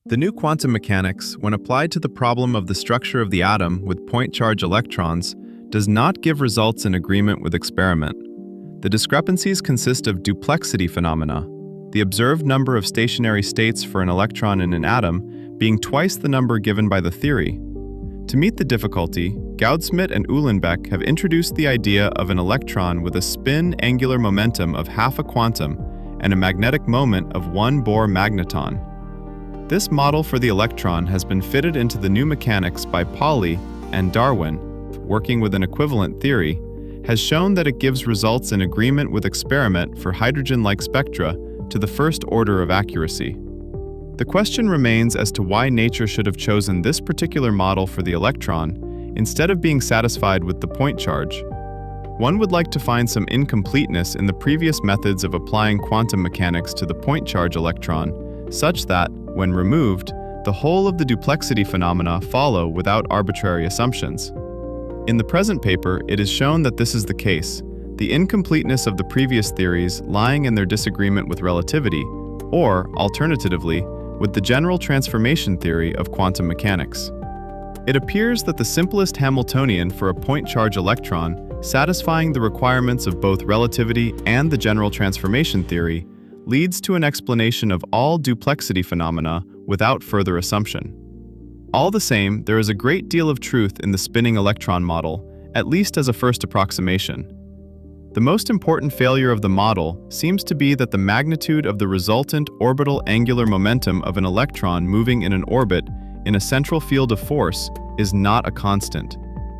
The new quantum mechanics, when applied to the problem of the structure of the atom with point charge electrons, does not give results in agreement with experiment. The discrepancies consist of duplexity phenomena, the observed number of stationary states for an electron in an atom being twice the number given by the theory. To meet the difficulty, Goudsmit and Uhlenbeck have introduced the idea of an electron with a spin angular momentum of half a quantum and a magnetic moment of 1 Bohr magneton. This model for the electron has been fitted into the new mechanics by Pauli and Darwin, working with an equivalent theory, has shown that it gives results in agreement with experiment for hydrogen-like spectra to the first order of accuracy. The question remains as to why nature should have chosen this particular model for the electron instead of being satisfied with the point charge. One would like to find some incompleteness in the previous methods of applying quantum mechanics to the point charge electron, such that, when removed, the whole of the duplexity phenomena follow without arbitrary assumptions. In the present paper, it is shown that this is the case, the incompleteness of the previous theories lying in their disagreement with relativity, or, alternatively, with the general transformation theory of quantum mechanics. It appears that the simplest Hamiltonian for a point charge electron, satisfying the requirements of both relativity and the general transformation theory, leads to an explanation of all duplexity phenomena without further assumption. All the same, there is a great deal of truth in the spinning electron model, at least as a first approximation. The most important failure of the model seems to be that the magnitude of the resultant orbital angular momentum of an electron moving in an orbit in a central field of force is not a constant,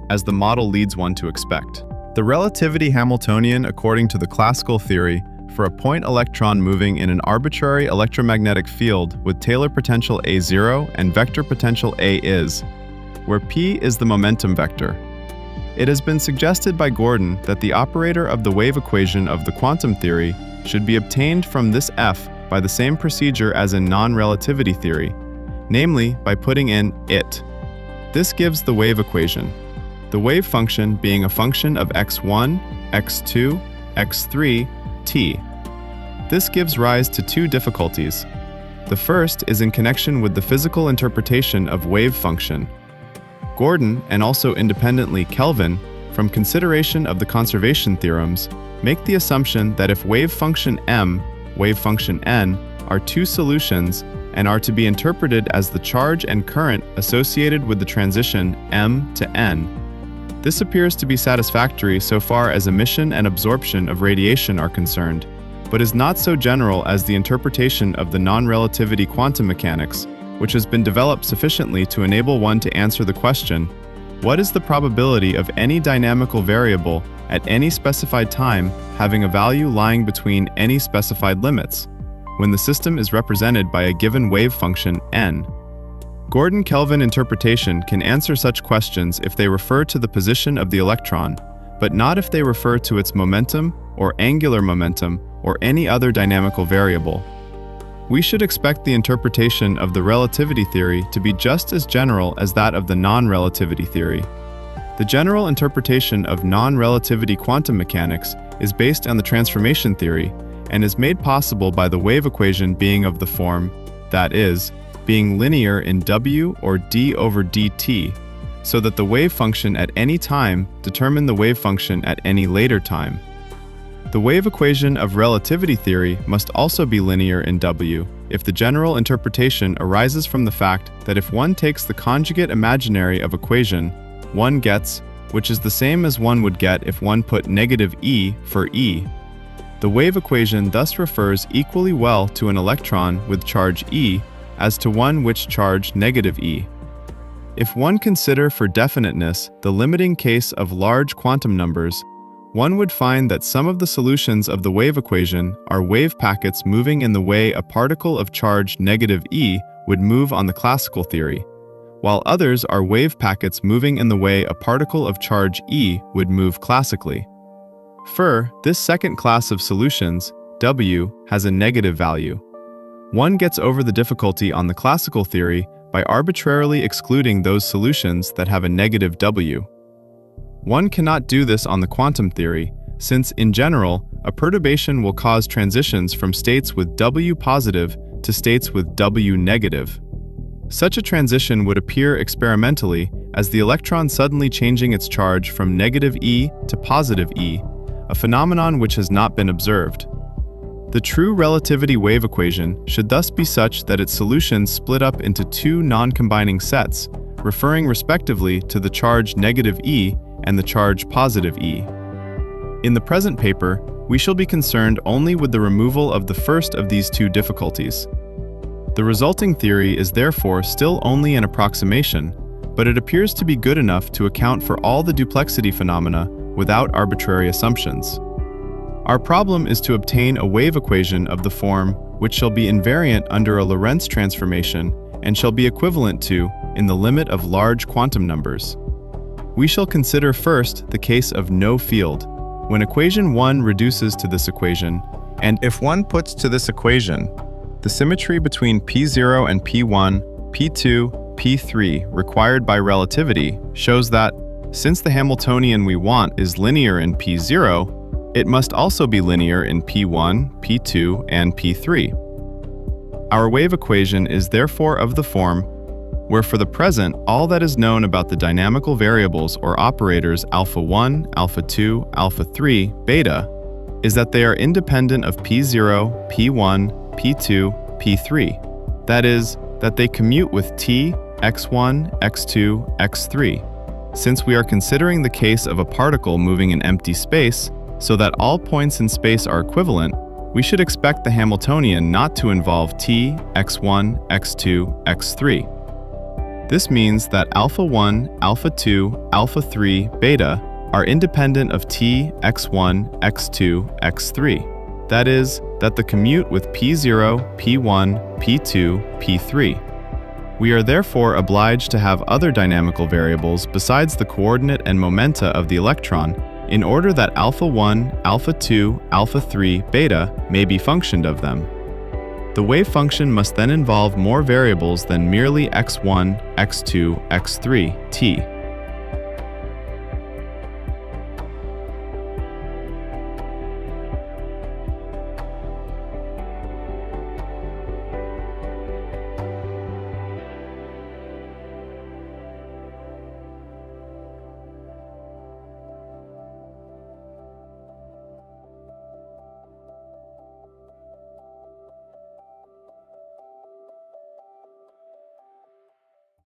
as the model leads one to expect. The relativity Hamiltonian, according to the classical theory, for a point electron moving in an arbitrary electromagnetic field with Taylor potential A0 and vector potential A is, where P is the momentum vector. It has been suggested by Gordon that the operator of the wave equation of the quantum theory should be obtained from this F by the same procedure as in non-relativity theory, namely by putting in it. This gives the wave equation, the wave function being a function of x1, x2, x3, t. This gives rise to two difficulties. The first is in connection with the physical interpretation of wave function. Gordon, and also independently Kelvin, from consideration of the conservation theorems, make the assumption that if wave function m, wave function n, are two solutions and are to be interpreted as the charge and current associated with the transition m to n, this appears to be satisfactory so far as emission and absorption of radiation are concerned, but is not so general as the interpretation of the non-relativity quantum mechanics, which has been developed sufficiently to enable one to answer the question, what is the probability of any dynamical variable at any specified time having a value lying between any specified limits, when the system is represented by a given wave function n? Gordon-Kelvin interpretation can answer such questions if they refer to the position of the electron, but not if they refer to its momentum or angular momentum or any other dynamical variable. We should expect the interpretation of the relativity theory to be just as general as that of the non-relativity theory. The general interpretation of non-relativity quantum mechanics is based on the transformation theory and is made possible by the wave equation being of the form, that is, being linear in w or d over dt, so that the wave function at any time determine the wave function at any later time. The wave equation of relativity theory must also be linear in w if the general interpretation arises from the fact that if one takes the conjugate imaginary of equation, one gets, which is the same as one would get if one put negative e for e. The wave equation thus refers equally well to an electron with charge e as to one which charge negative e. If one consider for definiteness the limiting case of large quantum numbers, one would find that some of the solutions of the wave equation are wave packets moving in the way a particle of charge negative e would move on the classical theory, while others are wave packets moving in the way a particle of charge e would move classically. This second class of solutions, w, has a negative value. One gets over the difficulty on the classical theory by arbitrarily excluding those solutions that have a negative w. One cannot do this on the quantum theory, since, in general, a perturbation will cause transitions from states with w positive to states with w negative. Such a transition would appear experimentally as the electron suddenly changing its charge from negative E to positive E, a phenomenon which has not been observed. The true relativity wave equation should thus be such that its solutions split up into two non-combining sets, referring respectively to the charge negative E and the charge positive E. In the present paper, we shall be concerned only with the removal of the first of these two difficulties. The resulting theory is therefore still only an approximation, but it appears to be good enough to account for all the duplexity phenomena without arbitrary assumptions. Our problem is to obtain a wave equation of the form which shall be invariant under a Lorentz transformation and shall be equivalent to in the limit of large quantum numbers. We shall consider first the case of no field, when equation 1 reduces to this equation, and if one puts to this equation the symmetry between P0 and P1, P2, P3 required by relativity shows that, since the Hamiltonian we want is linear in P0, it must also be linear in P1, P2, and P3. Our wave equation is therefore of the form where for the present all that is known about the dynamical variables or operators alpha 1, alpha 2, alpha 3, beta is that they are independent of P0, P1, P2, P3. That is, that they commute with T, x1, x2, x3. Since we are considering the case of a particle moving in empty space, so that all points in space are equivalent, we should expect the Hamiltonian not to involve T, x1, x2, x3. This means that alpha 1, alpha 2, alpha 3, beta are independent of T, x1, x2, x3. That is, that the commute with P0, P1, P2, P3. We are therefore obliged to have other dynamical variables besides the coordinate and momenta of the electron in order that alpha 1, alpha 2, alpha 3, beta may be functioned of them. The wave function must then involve more variables than merely x1, x2, x3, t.